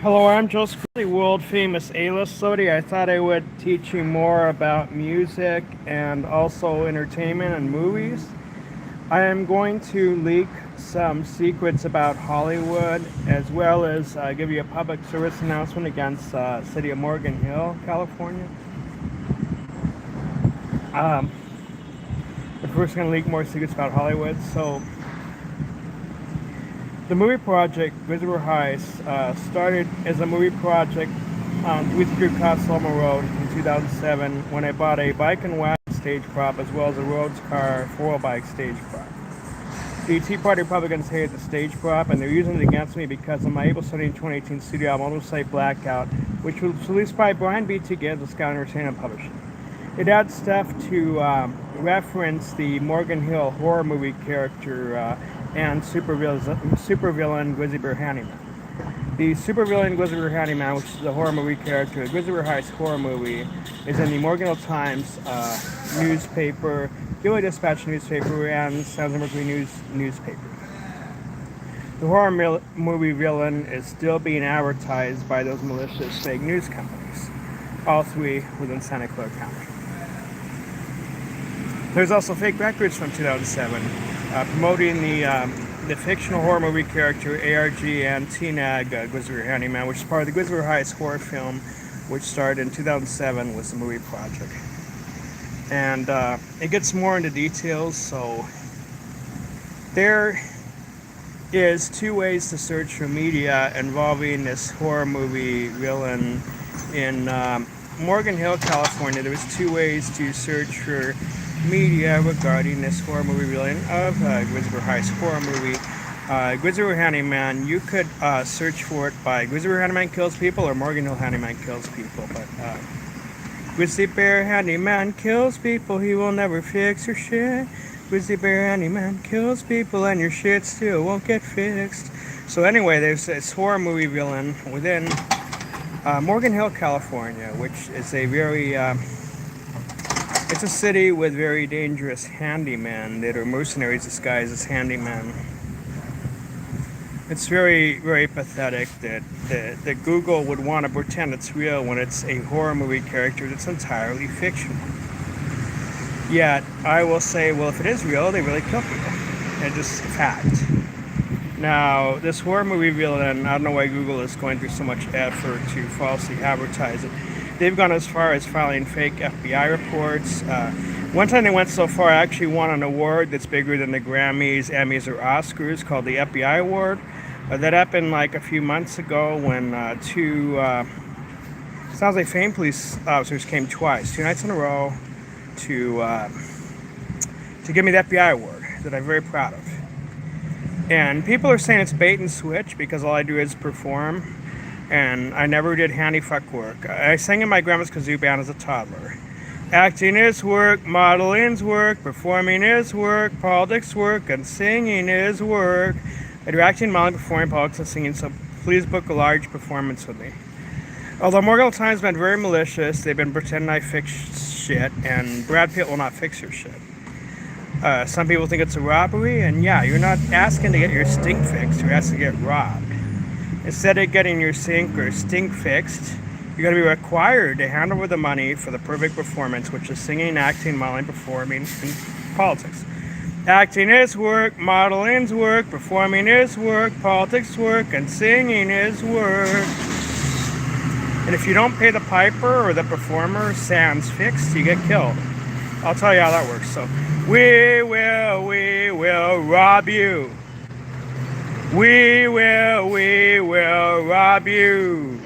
Hello, I'm Joseph Grizzly, world famous A-list celebrity. I thought I would teach you more about music and also entertainment and movies. I am going to leak some secrets about Hollywood as well as give you a public service announcement against city of Morgan Hill, California. Um, but first, going to leak more secrets about Hollywood. So, the movie project Grizzly Heist started as a movie project on 3 Costello Road in 2007 when I bought a bike and wagon stage prop as well as a Rhodes car 4-wheel bike stage prop. The Tea Party Republicans hated the stage prop and they're using it against me because of my April 17, 2018 studio album Almost Like Blackout, which was released by Brian B. T. Gibbs of Scout Entertainment Publishing. It adds stuff to reference the Morgan Hill horror movie character and supervillain Grizzly Bear Handyman. The supervillain Grizzly Bear Handyman, which is a horror movie character, the Grizzly Bear Heist horror movie, is in the Morgan Hill Times newspaper, Daily Dispatch newspaper, and Sounds of Mercury newspaper. The horror movie villain is still being advertised by those malicious fake news companies, all three within Santa Clara County. There's also fake records from 2007 promoting the fictional horror movie character ARG and TNAG Grizzly Bear Handyman, which is part of the Grizzly Bear Heist horror film, which started in 2007 was the movie project. And it gets more into details, so there is 2 ways to search for media involving this horror movie villain in Morgan Hill, California. There was 2 ways to search for media regarding this horror movie villain of Grizzly Bear Heist horror movie. Grizzly Bear Handyman, you could search for it by Grizzly Bear Handyman Kills People or Morgan Hill Handyman Kills People, but Grizzly Bear Handyman kills people, he will never fix your shit. Grizzly Bear Handyman kills people and your shit still won't get fixed. So anyway, there's this horror movie villain within Morgan Hill, California, which is a very it's a city with very dangerous handymen that are mercenaries disguised as handymen. It's very, very pathetic that Google would want to pretend it's real when it's a horror movie character that's entirely fictional. Yet, I will say, well, if it is real, they really kill people. It's just a fact. Now, this horror movie villain, I don't know why Google is going through so much effort to falsely advertise it. They've gone as far as filing fake FBI reports. One time they went so far, I actually won an award that's bigger than the Grammys, Emmys, or Oscars called the FBI Award. That happened like a few months ago when 2 sounds like famed police officers came twice, 2 nights in a row, to give me the FBI Award that I'm very proud of. And people are saying it's bait and switch because all I do is perform. And I never did handy fuck work. I sang in my grandma's kazoo band as a toddler. Acting is work, modeling's work, performing is work, politics work, and singing is work. I do acting, modeling, performing, politics, and singing, so please book a large performance with me. Although Morgan Hill Times have been very malicious, they've been pretending I fix shit, and Brad Pitt will not fix your shit. Some people think it's a robbery, and yeah, you're not asking to get your stink fixed, you're asking to get robbed. Instead of getting your sink or stink fixed, you're going to be required to hand over the money for the perfect performance, which is singing, acting, modeling, performing, and politics. Acting is work, modeling's work, performing is work, politics work, and singing is work. And if you don't pay the piper or the performer sans fixed, you get killed. I'll tell you how that works. So, we will rob you. We will rob you.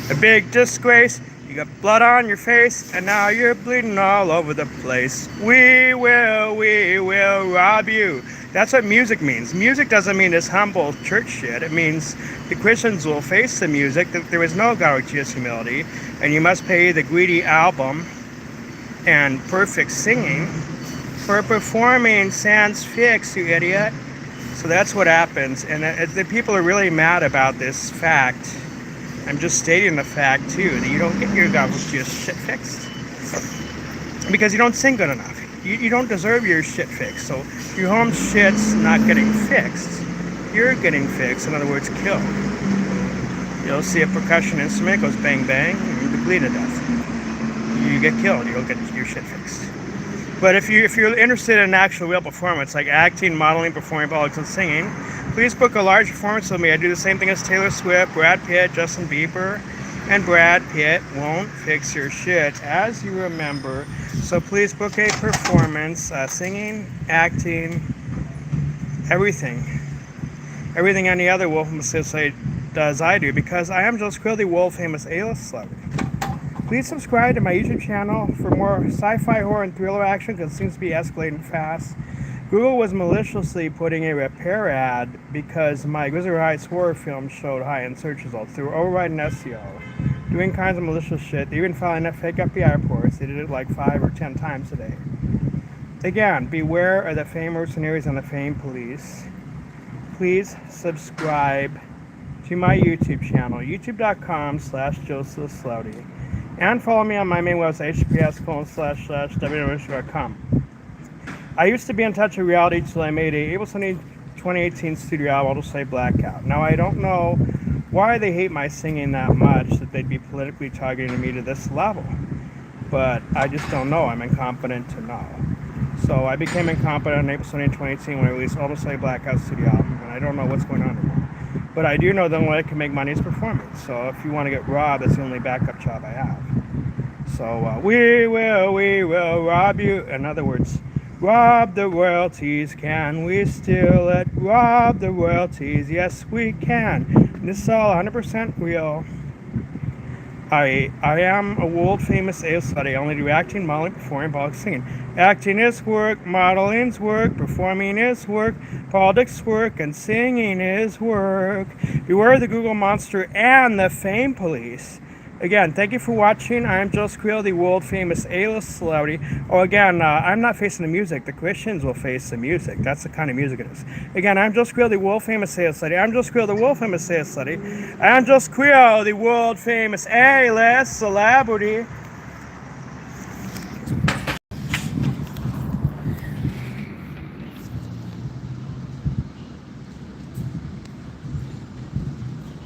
A big disgrace, you got blood on your face, and now you're bleeding all over the place. We will rob you. That's what music means. Music doesn't mean this humble church shit. It means the Christians will face the music, that there is no gratuitous humility, and you must pay the greedy album and perfect singing for performing sans fix, you idiot. So that's what happens, and the people are really mad about this fact. I'm just stating the fact too, that you don't get your gratuitous shit fixed because you don't sing good enough. You don't deserve your shit fixed. So your home shit's not getting fixed. You're getting fixed, in other words, killed. You'll see a percussion instrument, goes bang bang, and you bleed to death. You get killed, you'll get your shit fixed. But if you're interested in actual real performance, like acting, modeling, performing politics, and singing, please book a large performance with me. I do the same thing as Taylor Swift, Brad Pitt, Justin Bieber, and Brad Pitt won't fix your shit, as you remember. So please book a performance, singing, acting, everything any other Wolf Famous A-List does I do, because I am Joseph Carrillo, the world famous A-List celebrity. Please subscribe to my YouTube channel for more sci-fi, horror, and thriller action, because it seems to be escalating fast. Google was maliciously putting a repair ad because my Grizzly horror film showed high-end search results. They were overriding SEO, doing kinds of malicious shit. They even filing fake FBI reports. They did it like 5 or 10 times a day. Again, beware of the fame mercenaries and the fame police. Please subscribe to my YouTube channel, youtube.com/josephwcarrillo. And follow me on my main website, https://www.com. I used to be in touch with reality till I made a April 2018 studio album, I'll just say Blackout. Now, I don't know why they hate my singing that much, that they'd be politically targeting me to this level. But I just don't know. I'm incompetent to know. So I became incompetent on April 2018 when I released Almost Like Blackout studio album, and I don't know what's going on anymore. But I do know the only way I can make money is performance. So if you want to get robbed, that's the only backup job I have. So we will rob you. In other words, rob the royalties. Can we steal it? Rob the royalties. Yes, we can. And this is all 100% real. I am a world famous A-List study. I only do acting, modeling, performing, politics, singing. Acting is work, modeling's work, performing is work, politics work, and singing is work. Beware the Google monster and the fame police. Again, thank you for watching. I am Joseph Carrillo, the world famous A-List celebrity. Oh, again, I'm not facing the music. The Christians will face the music. That's the kind of music it is. Again, I'm Joseph Carrillo, the world famous A-List celebrity. I'm Joseph Carrillo, the world famous A-List celebrity. I'm Joseph Carrillo, the world famous A-List celebrity.